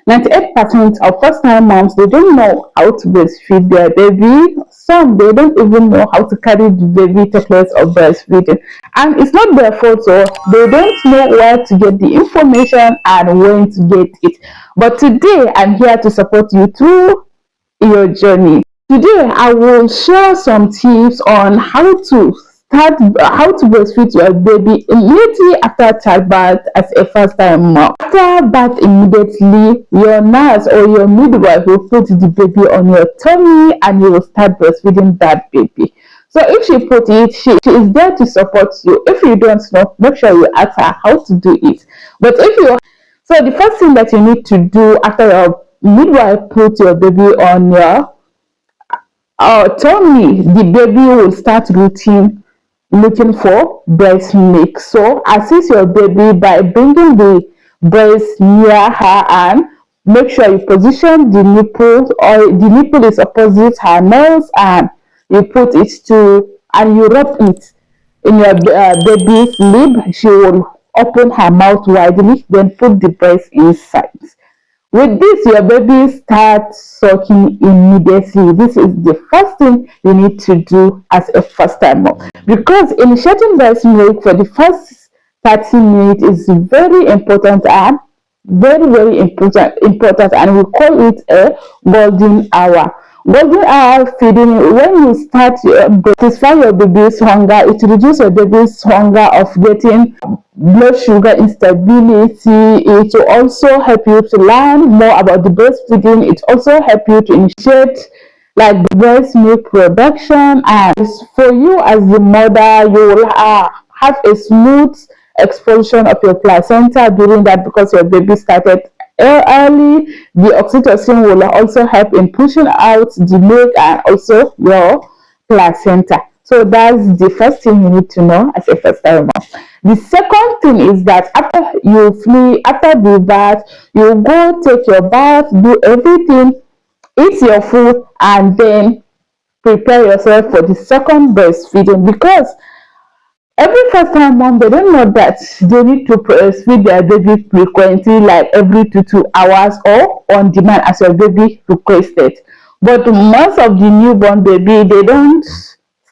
98% of first-time moms, they don't know how to breastfeed their baby. Some, they don't even know how to carry the baby tablets of breastfeeding. And it's not their fault, so they don't know where to get the information and when to get it. But today, I'm here to support you through your journey. Today, I will share some tips on how to breastfeed your baby immediately after childbirth as a first-time mom. After birth, immediately, your nurse or your midwife will put the baby on your tummy and you will start breastfeeding that baby. So if she put it, she is there to support you. If you don't know, make sure you ask her how to do it. But if you so the first thing that you need to do after your midwife put your baby on your tummy, the baby will start looking for breast milk. So assist your baby by bringing the breast near her and make sure you position the nipple, or the nipple is opposite her nose, and you put it to and you rub it in your baby's lip. She will open her mouth widely, then put the breast inside. With this, your baby starts sucking immediately. This is the first thing you need to do as a first time mom, because initiating breast milk for the first 30 minutes is very important and very important, and we call it a golden hour. Golden hour feeding, when you start satisfy your baby's hunger, it reduces your baby's hunger of getting blood sugar instability. It will also help you to learn more about the breastfeeding. It also help you to initiate like breast milk production, and for you as the mother, you will have a smooth expulsion of your placenta during that, because your baby started early. The oxytocin will also help in pushing out the milk and also your placenta. So that's the first thing you need to know as a first time mom. The second thing is that after the bath, you go take your bath, do everything, eat your food, and then prepare yourself for the second breastfeeding, because every first time mom, they don't know that they need to breastfeed their baby frequently, like every 2 hours or on demand as your baby requested. But most of the newborn baby, they don't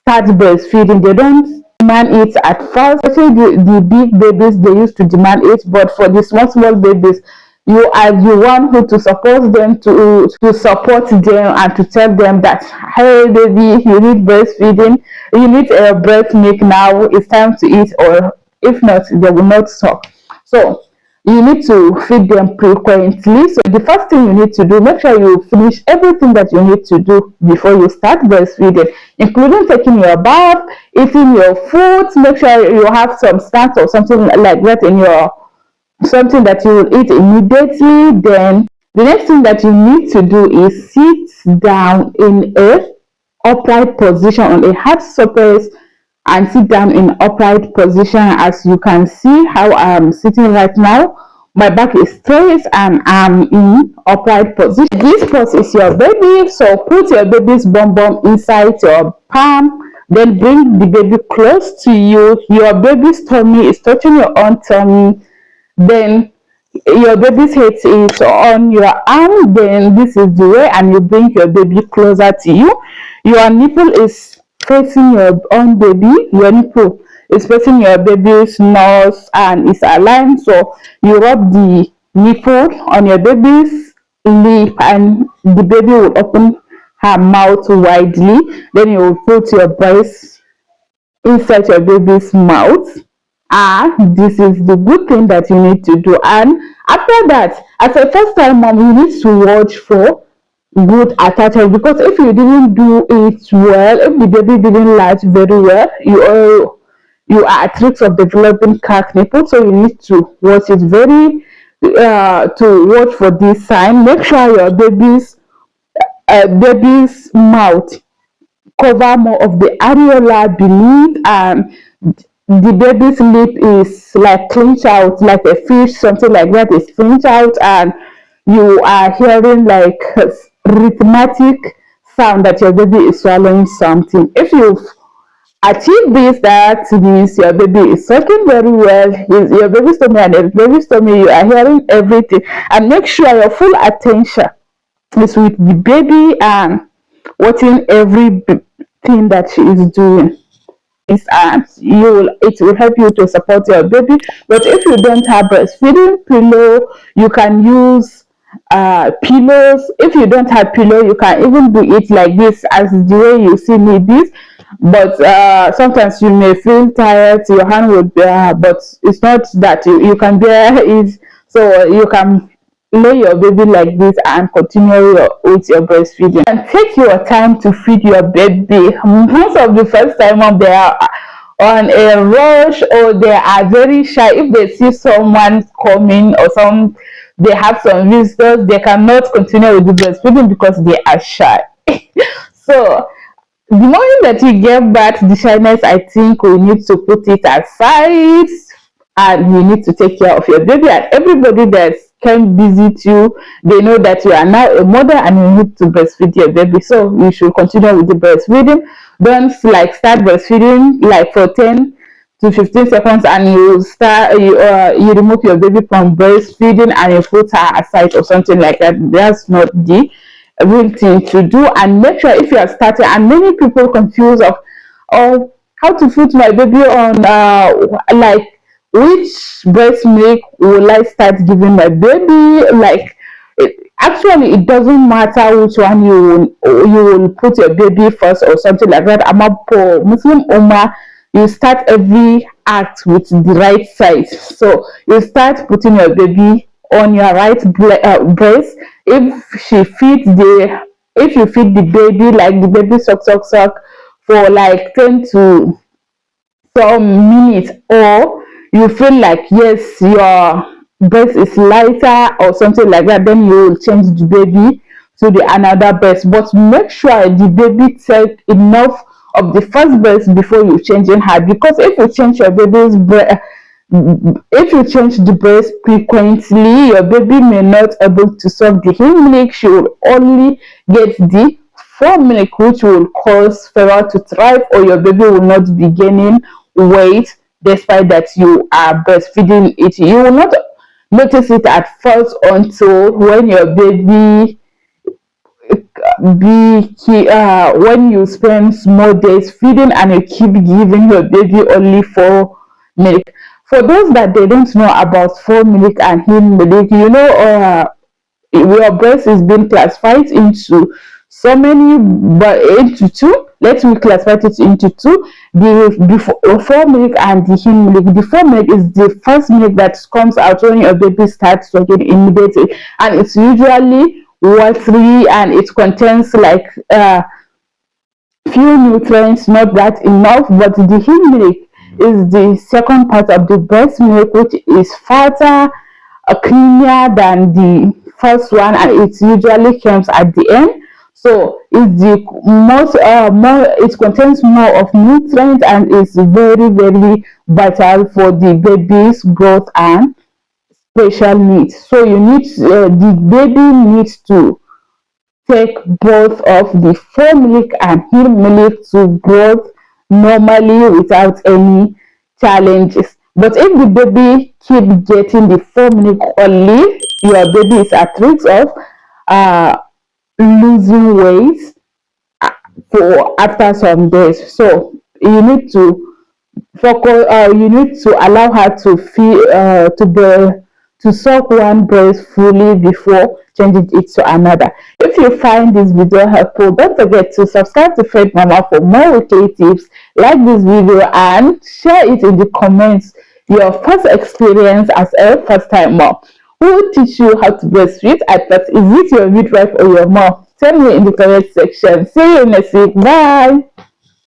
start breastfeeding, they don't demand it at first. Especially the big babies, they used to demand it, but for the small babies, you are the one who to support them, to support them and to tell them that, hey baby, you need breastfeeding, you need a breast milk now, it's time to eat, or if not, they will not stop. So you need to feed them frequently. So the first thing you need to do, make sure you finish everything that you need to do before you start breastfeeding, including taking your bath, eating your food. Make sure you have some snacks or something like that in your something that you will eat immediately. Then the next thing that you need to do is sit down in a upright position on a hard surface, and sit down in upright position. As you can see how I'm sitting right now, my back is straight and I'm in upright position. This pose is your baby, so put your baby's bum inside your palm, then bring the baby close to you. Your baby's tummy is touching your own tummy, then your baby's head is on your arm, then this is the way, and you bring your baby closer to you. Your nipple is facing your own baby, your nipple is facing your baby's nose and is aligned, so you rub the nipple on your baby's lip and the baby will open her mouth widely. Then you will put your breast inside your baby's mouth, and this is the good thing that you need to do. And after that, as a first time mom, you need to watch for good attachment, because if you didn't do it well, if the baby didn't latch very well, you are at risk of developing cracked nipple. So you need to watch it very to watch for this sign. Make sure your baby's mouth cover more of the areola beneath, and the baby's lip is like clenched out, like a fish, something like that is clenched out, and you are hearing like rhythmic sound that your baby is swallowing something. If you achieve this, that means your baby is sucking very well. Your baby's tummy and your baby's tummy, you are hearing everything. And make sure your full attention is with the baby and watching everything that she is doing. And it will help you to support your baby. But if you don't have breastfeeding pillow, you can use pillows. If you don't have pillow, you can even do it like this, as the way you see me this. But sometimes you may feel tired, your hand would but it's not that you can bear it. So you can lay your baby like this and continue with your breastfeeding, and take your time to feed your baby. Most of the first time they are on a rush, or they are very shy. If they see someone coming, or they have some visitors, they cannot continue with the breastfeeding because they are shy. So the moment that you get back the shyness, I think we need to put it aside, and you need to take care of your baby. And everybody that can visit you, they know that you are now a mother and you need to breastfeed your baby. So you should continue with the breastfeeding. Don't like start breastfeeding like for 10 to 15 seconds, and you remove your baby from breastfeeding and you put her aside or something like that. That's not the real thing to do. And make sure, if you are starting, and many people confuse of, oh, how to put my baby on, like, which breast milk will I start giving my baby? Like, actually, it doesn't matter which one you will put your baby first or something like that. I'm a poor Muslim Ummah. You start every act with the right side. So you start putting your baby on your right breast. If you feed the baby, like the baby suck for like 10 to some minutes, or you feel like, yes, your breast is lighter or something like that, then you will change the baby to the another breast. But make sure the baby take enough of the first breast before you changing her, because if you change your baby's breast, if you change the breast frequently, your baby may not able to suck the hind milk. She will only get the fore milk, which will cause fever to thrive, or your baby will not be gaining weight despite that you are breastfeeding it. You will not notice it at first until when your baby when you spend small days feeding and you keep giving your baby only for milk. For those that they don't know about fore milk and hind milk, your breast is being classified into so many, but into two. Let me classify it into two: the fore milk and the hind milk. The fore milk is the first milk that comes out when your baby starts sucking immediately, and it's usually watery, and it contains like few nutrients, not that enough. But the hind milk is the second part of the breast milk, which is fatter, creamier than the first one, and it usually comes at the end. So it's the most more, it contains more of nutrients, and it's very, very vital for the baby's growth and special needs. So the baby needs to take both of the fore milk and hind milk to growth normally without any challenges. But if the baby keep getting the fore milk only, your baby is at risk of uh, losing weight for after some days. So you need to focus. You need to allow her to feel to suck one breast fully before changing it to another. If you find this video helpful, don't forget to subscribe to Fed Mama for more weekly tips. Like this video and share it in the comments. Your first experience as a first time mom. Who will teach you how to breastfeed at first? Is it your midwife or your mom? Tell me in the comment section. See you next week. Bye.